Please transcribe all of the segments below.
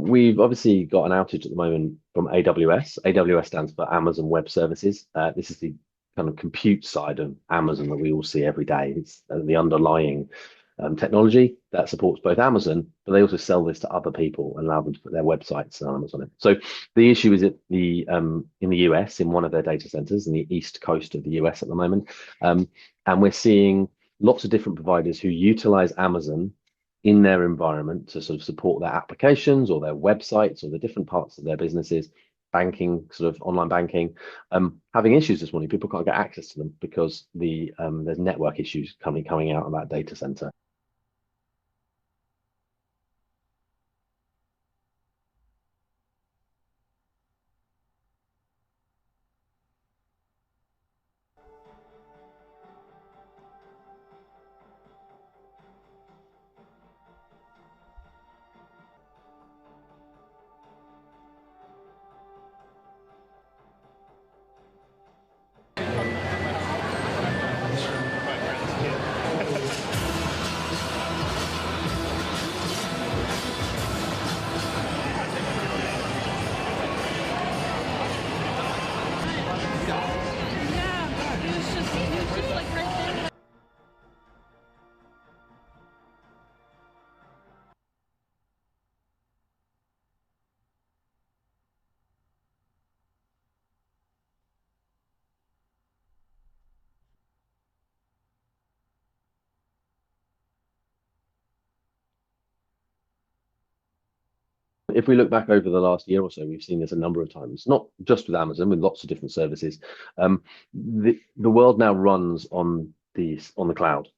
We've obviously got an outage at the moment from AWS. AWS stands for Amazon Web Services. This is the kind of compute side of Amazon that we all see every day. It's the underlying technology that supports both Amazon, but they also sell this to other people and allow them to put their websites and elements on it. So the issue is that in the US, in one of their data centers in the east coast of the US at the moment, and we're seeing lots of different providers who utilize Amazon in their environment to sort of support their applications or their websites or the different parts of their businesses, banking, sort of online banking, having issues this morning. People can't get access to them because there's network issues coming out of that data center. If we look back over the last year or so, we've seen this a number of times, not just with Amazon, with lots of different services. The world now runs on the cloud.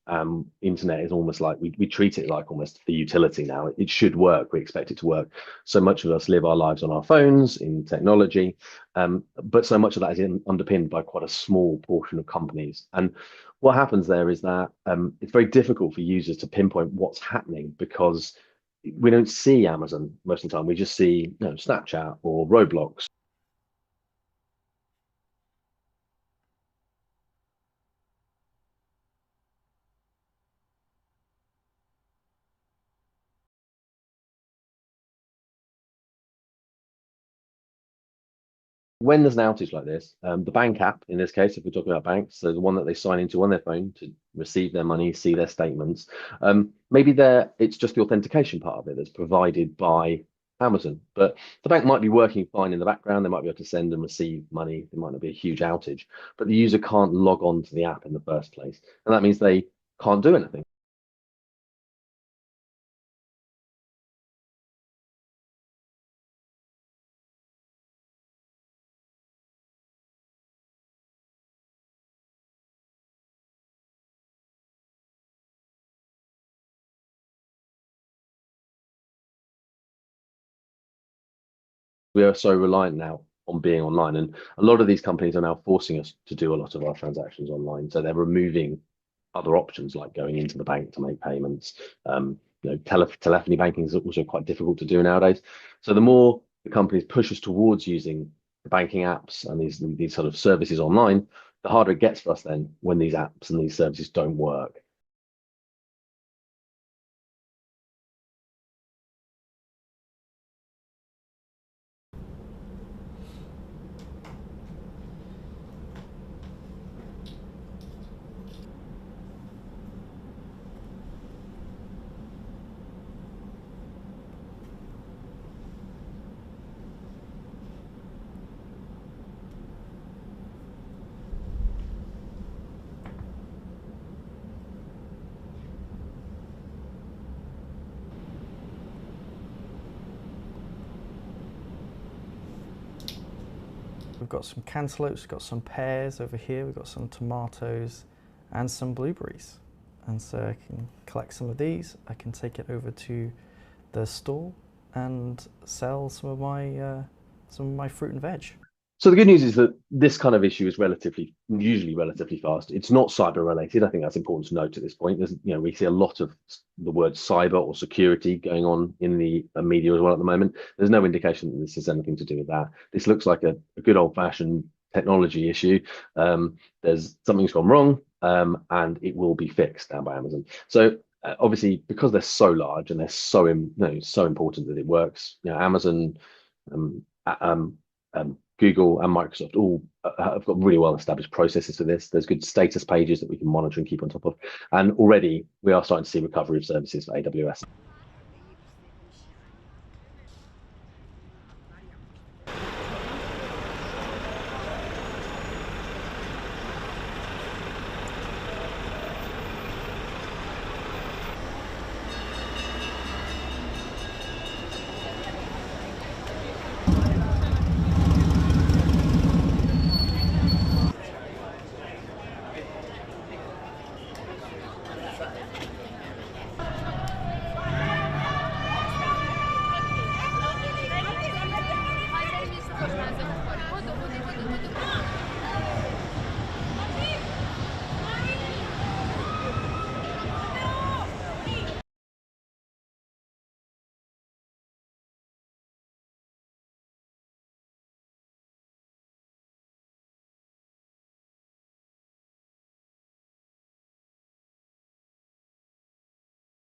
Internet is almost like we treat it like almost the utility now. It should work. We expect it to work. So much of us live our lives on our phones, in technology, but so much of that is underpinned by quite a small portion of companies. And what happens there is that it's very difficult for users to pinpoint what's happening because we don't see Amazon most of the time. We just see, Snapchat or Roblox. When there's an outage like this, the bank app, in this case, if we're talking about banks, so the one that they sign into on their phone to receive their money, see their statements, maybe it's just the authentication part of it that's provided by Amazon. But the bank might be working fine in the background. They might be able to send and receive money. There might not be a huge outage, but the user can't log on to the app in the first place. And that means they can't do anything. We are so reliant now on being online, and a lot of these companies are now forcing us to do a lot of our transactions online. So they're removing other options like going into the bank to make payments. Telephony banking is also quite difficult to do nowadays. So the more the companies push us towards using the banking apps and these sort of services online, the harder it gets for us then when these apps and these services don't work. We've got some cantaloupes, we've got some pears over here, we've got some tomatoes and some blueberries. And so I can collect some of these, I can take it over to the stall and sell some of my fruit and veg. So the good news is that this kind of issue is usually relatively fast. It's not cyber related. I think that's important to note at this point. We see a lot of the word cyber or security going on in the media as well at the moment. There's no indication that this has anything to do with that. This looks like a good old fashioned technology issue. Something's gone wrong, and it will be fixed now by Amazon. So Obviously, because they're so large and they're so important that it works. Amazon, Google, and Microsoft all have got really well established processes for this. There's good status pages that we can monitor and keep on top of, and already we are starting to see recovery of services for AWS.